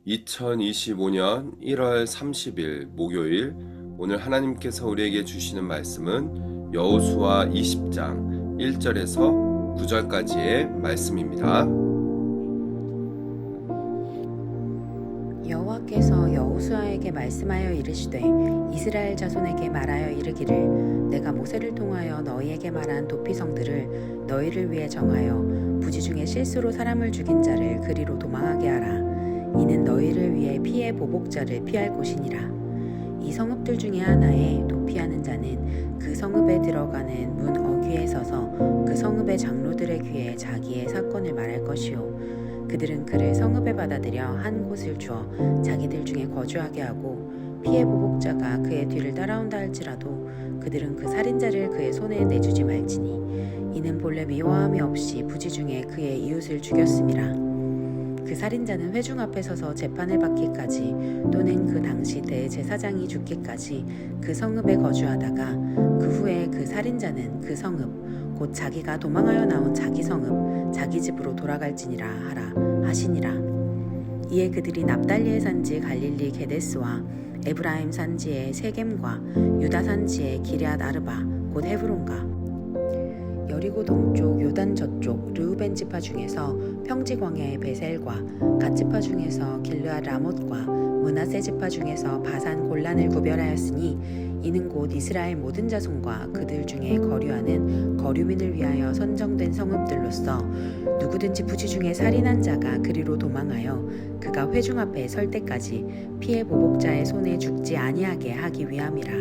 (2025년 1월 30일) 목요일, 오늘 하나님께서 우리에게 주시는 말씀은 여호수아 20장 1절에서 9절까지의 말씀입니다. 여호와께서 여호수아에게 말씀하여 이르시되 이스라엘 자손에게 말하여 이르기를 내가 모세를 통하여 너희에게 말한 도피성들을 너희를 위해 정하여 부지 중에 실수로 사람을 죽인 자를 그리로 도망하게 하라. 이는 너희를 위해 피의 보복자를 피할 곳이니라. 이 성읍들 중에 하나에 도피하는 자는 그 성읍에 들어가는 문 어귀에 서서 그 성읍의 장로들의 귀에 자기의 사건을 말할 것이요 그들은 그를 성읍에 받아들여 한 곳을 주어 자기들 중에 거주하게 하고 피의 보복자가 그의 뒤를 따라온다 할지라도 그들은 그 살인자를 그의 손에 내주지 말지니 이는 본래 미워함이 없이 부지 중에 그의 이웃을 죽였음이라. 그 살인자는 회중 앞에 서서 재판을 받기까지 또는 그 당시 대제사장이 죽기까지 그 성읍에 거주하다가 그 후에 그 살인자는 그 성읍 곧 자기가 도망하여 나온 자기 성읍 자기 집으로 돌아갈지니라 하라 하시니라. 이에 그들이 납달리의 산지 갈릴리 게데스와 에브라임 산지의 세겜과 유다 산지의 기럇 아르바 곧 헤브론과 여리고 동쪽 요단 저쪽 르우벤 지파 중에서 평지 광야의 베셀과 갓 지파 중에서 길르앗 라못과 므낫세 지파 중에서 바산 골란을 구별하였으니 이는 곧 이스라엘 모든 자손과 그들 중에 거류하는 거류민을 위하여 선정된 성읍들로서 누구든지 부지 중에 살인한 자가 그리로 도망하여 그가 회중 앞에 설 때까지 피의 보복자의 손에 죽지 아니하게 하기 위함이라.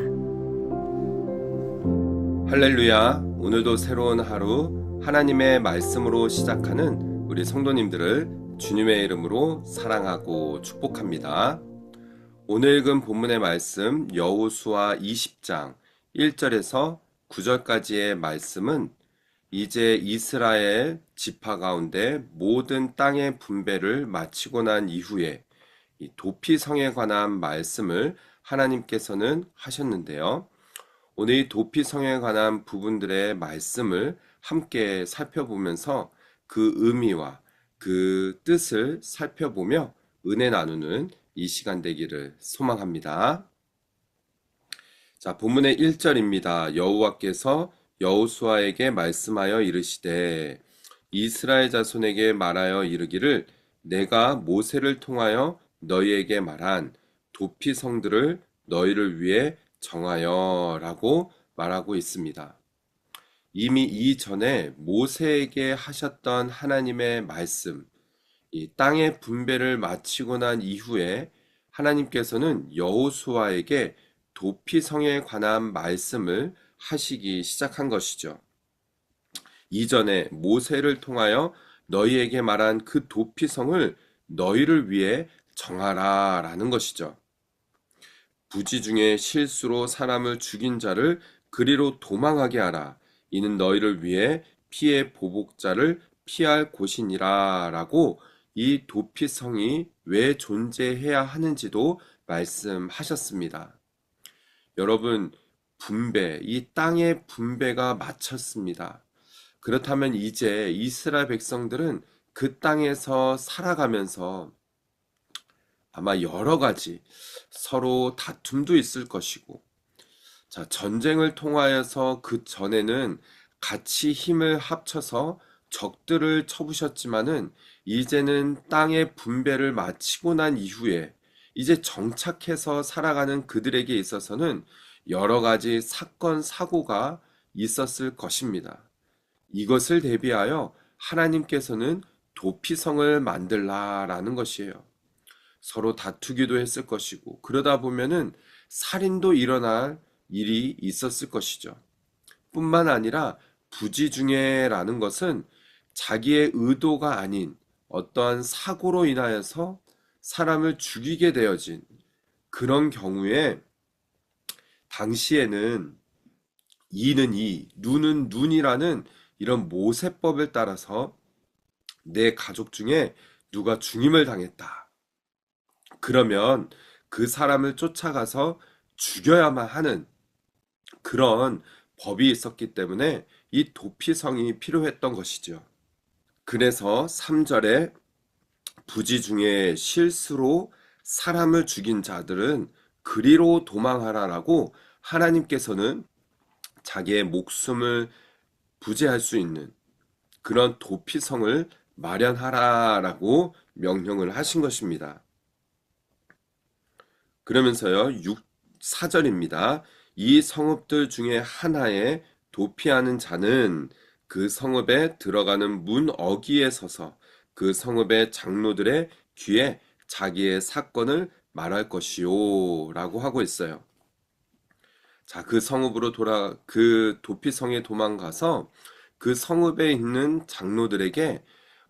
할렐루야. 오늘도 새로운 하루 하나님의 말씀으로 시작하는 우리 성도님들을 주님의 이름으로 사랑하고 축복합니다. 오늘 읽은 본문의 말씀 여호수아 20장 1절에서 9절까지의 말씀은 이제 이스라엘 지파 가운데 모든 땅의 분배를 마치고 난 이후에 이 도피성에 관한 말씀을 하나님께서는 하셨는데요. 오늘 이 도피성에 관한 부분들의 말씀을 함께 살펴보면서 그 의미와 그 뜻을 살펴보며 은혜 나누는 이 시간 되기를 소망합니다. 자, 본문의 1절입니다. 여호와께서 여호수아에게 말씀하여 이르시되 이스라엘 자손에게 말하여 이르기를 내가 모세를 통하여 너희에게 말한 도피성들을 너희를 위해 정하여 라고 말하고 있습니다. 이미 이전에 모세에게 하셨던 하나님의 말씀, 이 땅의 분배를 마치고 난 이후에 하나님께서는 여호수아에게 도피성에 관한 말씀을 하시기 시작한 것이죠. 이전에 모세를 통하여 너희에게 말한 그 도피성을 너희를 위해 정하라 라는 것이죠. 부지 중에 실수로 사람을 죽인 자를 그리로 도망하게 하라. 이는 너희를 위해 피의 보복자를 피할 곳이니라 라고 이 도피성이 왜 존재해야 하는지도 말씀하셨습니다. 여러분, 분배, 이 땅의 분배가 마쳤습니다. 그렇다면 이제 이스라엘 백성들은 그 땅에서 살아가면서 아마 여러 가지 서로 다툼도 있을 것이고, 자, 전쟁을 통하여서 그 전에는 같이 힘을 합쳐서 적들을 쳐부셨지만은 이제는 땅의 분배를 마치고 난 이후에 이제 정착해서 살아가는 그들에게 있어서는 여러 가지 사건, 사고가 있었을 것입니다. 이것을 대비하여 하나님께서는 도피성을 만들라라는 것이에요. 서로 다투기도 했을 것이고 그러다 보면은 살인도 일어날 일이 있었을 것이죠. 뿐만 아니라 부지 중에라는 것은 자기의 의도가 아닌 어떠한 사고로 인하여서 사람을 죽이게 되어진 그런 경우에 당시에는 이는 이, 눈은 눈이라는 이런 모세법을 따라서 내 가족 중에 누가 죽임을 당했다. 그러면 그 사람을 쫓아가서 죽여야만 하는 그런 법이 있었기 때문에 이 도피성이 필요했던 것이죠. 그래서 3절에 부지 중에 실수로 사람을 죽인 자들은 그리로 도망하라라고 하나님께서는 자기의 목숨을 부재할 수 있는 그런 도피성을 마련하라라고 명령을 하신 것입니다. 그러면서요, 4절입니다. 이 성읍들 중에 하나에 도피하는 자는 그 성읍에 들어가는 문 어귀에 서서 그 성읍의 장로들의 귀에 자기의 사건을 말할 것이요 라고 하고 있어요. 자, 그 도피성에 도망가서 그 성읍에 있는 장로들에게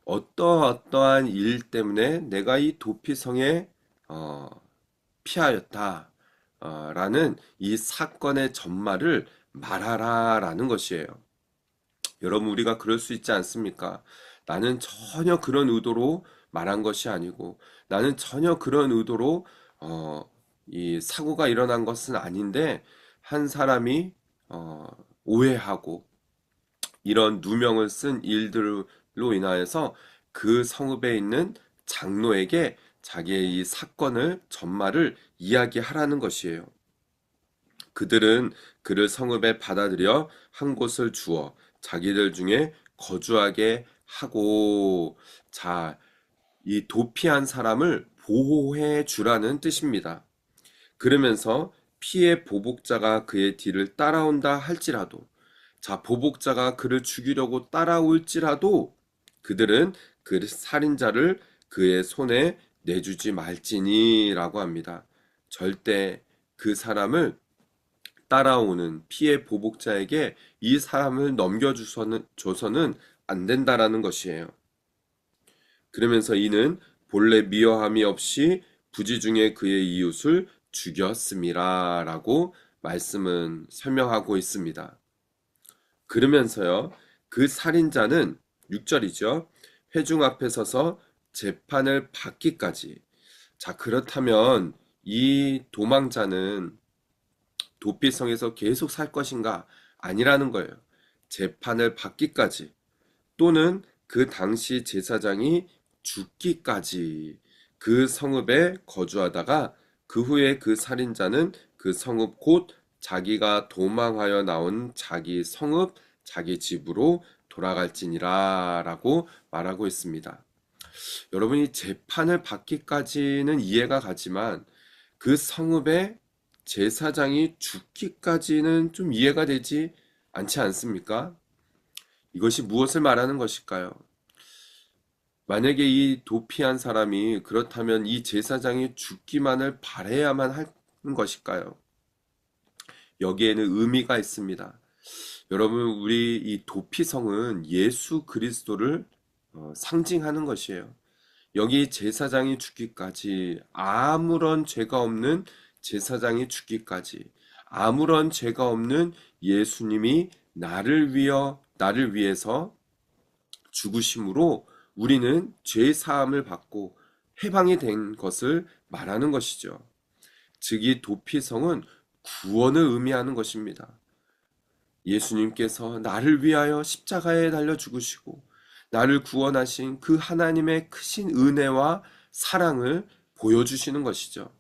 어떠한 일 때문에 내가 이 도피성에 피하였다 라는 이 사건의 전말을 말하라 라는 것이에요. 여러분, 우리가 그럴 수 있지 않습니까? 나는 전혀 그런 의도로 말한 것이 아니고, 나는 전혀 그런 의도로 이 사고가 일어난 것은 아닌데, 한 사람이 오해하고 이런 누명을 쓴 일들로 인하여서 그 성읍에 있는 장로에게 자기의 이 사건을 전말을 이야기하라는 것이에요. 그들은 그를 성읍에 받아들여 한 곳을 주어 자기들 중에 거주하게 하고, 자, 이 도피한 사람을 보호해 주라는 뜻입니다. 그러면서 피해 보복자가 그의 뒤를 따라온다 할지라도, 자, 보복자가 그를 죽이려고 따라올지라도 그들은 그 살인자를 그의 손에 내주지 말지니라고 합니다. 절대 그 사람을 따라오는 피해 보복자에게 이 사람을 넘겨줘서는 안 된다라는 것이에요. 그러면서 이는 본래 미워함이 없이 부지 중에 그의 이웃을 죽였음이라 라고 말씀은 설명하고 있습니다. 그러면서요, 그 살인자는 6절이죠. 회중 앞에 서서 재판을 받기까지. 자, 그렇다면 이 도망자는 도피성에서 계속 살 것인가? 아니라는 거예요. 재판을 받기까지 또는 그 당시 제사장이 죽기까지 그 성읍에 거주하다가 그 후에 그 살인자는 그 성읍 곧 자기가 도망하여 나온 자기 성읍, 자기 집으로 돌아갈지니라 라고 말하고 있습니다. 여러분이 재판을 받기까지는 이해가 가지만 그 성읍에 제사장이 죽기까지는 좀 이해가 되지 않지 않습니까? 이것이 무엇을 말하는 것일까요? 만약에 이 도피한 사람이 그렇다면 이 제사장이 죽기만을 바라야만 하는 것일까요? 여기에는 의미가 있습니다. 여러분, 우리 이 도피성은 예수 그리스도를 상징하는 것이에요. 여기 제사장이 죽기까지, 아무런 죄가 없는 제사장이 죽기까지, 아무런 죄가 없는 예수님이 나를 위해서 죽으심으로 우리는 죄 사함을 받고 해방이 된 것을 말하는 것이죠. 즉, 이 도피성은 구원을 의미하는 것입니다. 예수님께서 나를 위하여 십자가에 달려 죽으시고 나를 구원하신 그 하나님의 크신 은혜와 사랑을 보여주시는 것이죠.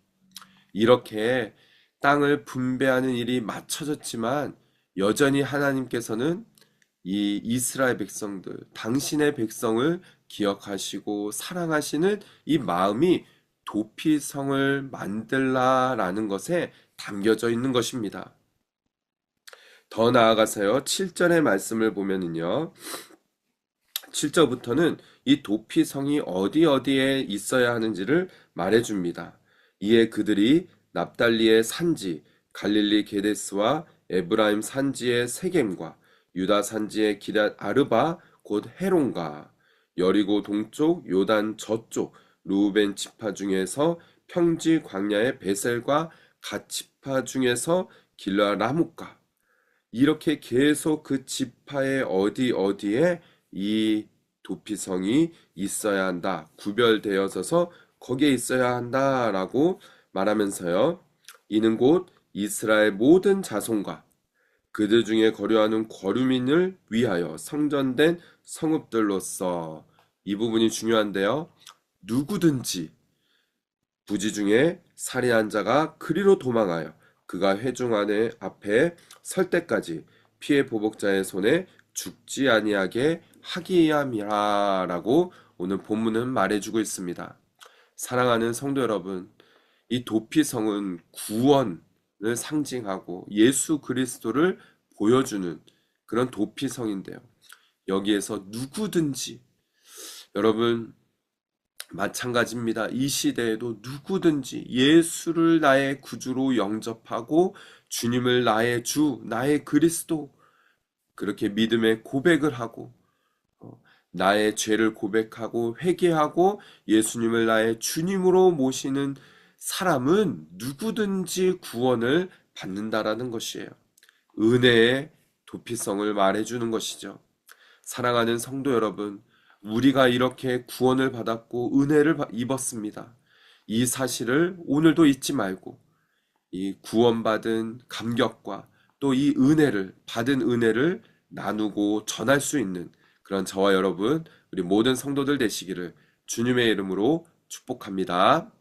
이렇게 땅을 분배하는 일이 맞춰졌지만 여전히 하나님께서는 이 이스라엘 백성들, 당신의 백성을 기억하시고 사랑하시는 이 마음이 도피성을 만들라라는 것에 담겨져 있는 것입니다. 더 나아가서요, 7절의 말씀을 보면은요, 7절부터는 이 도피성이 어디에 있어야 하는지를 말해줍니다. 이에 그들이 납달리의 산지, 갈릴리 게데스와 에브라임 산지의 세겜과 유다 산지의 기럇 아르바 곧 헤론과 여리고 동쪽 요단 저쪽 루벤 지파 중에서 평지 광야의 베셀과 갓 지파 중에서 길라 라묵과 이렇게 계속 그 지파의 어디에 이 도피성이 있어야 한다. 구별되어져서 거기에 있어야 한다라고 말하면서요. 이는 곧 이스라엘 모든 자손과 그들 중에 거류하는 거류민을 위하여 성전된 성읍들로서 이 부분이 중요한데요. 누구든지 부지 중에 살인한 자가 그리로 도망하여 그가 회중 안에 앞에 설 때까지 피해 보복자의 손에 죽지 아니하게 하기 위함이라라고 오늘 본문은 말해주고 있습니다. 사랑하는 성도 여러분, 이 도피성은 구원을 상징하고 예수 그리스도를 보여주는 그런 도피성인데요. 여기에서 누구든지 여러분 마찬가지입니다. 이 시대에도 누구든지 예수를 나의 구주로 영접하고 주님을 나의 주, 나의 그리스도 그렇게 믿음의 고백을 하고 나의 죄를 고백하고 회개하고 예수님을 나의 주님으로 모시는 사람은 누구든지 구원을 받는다라는 것이에요. 은혜의 도피성을 말해주는 것이죠. 사랑하는 성도 여러분, 우리가 이렇게 구원을 받았고 은혜를 입었습니다. 이 사실을 오늘도 잊지 말고 이 구원받은 감격과 또 이 은혜를 받은 은혜를 나누고 전할 수 있는 그런 저와 여러분, 우리 모든 성도들 되시기를 주님의 이름으로 축복합니다.